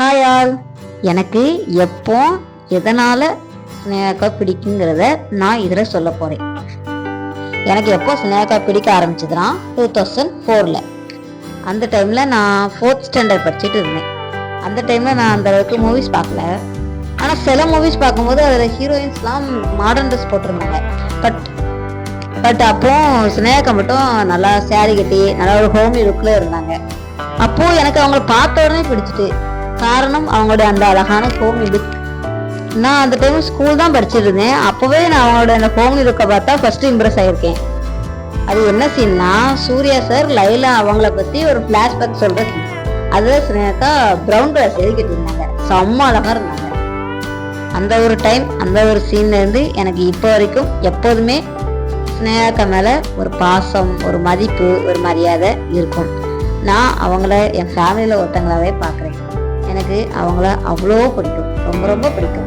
Hi all. எனக்கு எப்போ எதனால் ஸ்னேகா பிடிக்குங்கிறத நான் இதில் சொல்ல போகிறேன். எனக்கு எப்போ ஸ்னேகா பிடிக்க ஆரம்பிச்சதுன்னா 2004. அந்த டைமில் நான் 4th ஸ்டாண்டர்ட் படிச்சுட்டு இருந்தேன். அந்த டைமில் நான் அந்த அளவுக்கு மூவிஸ் பார்க்கல. ஆனால் சில மூவிஸ் பார்க்கும்போது அதில் ஹீரோயின்ஸ்லாம் மாடர்ன் ட்ரெஸ் போட்டிருந்தாங்க. பட் அப்போ ஸ்னேகா மட்டும் நல்லா சேரீ கட்டி நல்லா ஒரு ஹோம்லி லுக்கில் இருந்தாங்க. அப்போது எனக்கு அவங்கள பார்த்த உடனே பிடிச்சிட்டு. காரணம் அவங்களோட அந்த அழகான ஹோம்லி லுக். நான் அந்த டைம் ஸ்கூல் தான் படிச்சுட்டு இருந்தேன். அப்போவே நான் அவங்களோட அந்த ஹோம்லி லுக்கை பார்த்தா ஃபர்ஸ்ட் இம்ப்ரெஸ் ஆகியிருக்கேன். அது என்ன சீன்னா, சூர்யா சார் லைலா அவங்கள பற்றி ஒரு ஃப்ளாஷ்பேக் சொல்கிற சீன். அதில் ஸ்னேகா ப்ரௌன் கலர் சேரீ கட்டியிருந்தாங்க. செம்ம அழகாக இருந்தாங்க. அந்த ஒரு டைம், அந்த ஒரு சீன்லேருந்து எனக்கு இப்போ வரைக்கும் எப்போதுமே ஸ்னேகா மேலே ஒரு பாசம், ஒரு மதிப்பு, ஒரு மரியாதை இருக்கும். நான் அவங்கள என் ஃபேமிலியில் ஒருத்தங்களாவே பார்க்குறேன். எனக்கு அவங்கள அவ்வளோ பிடிக்கும், ரொம்ப ரொம்ப பிடிக்கும்.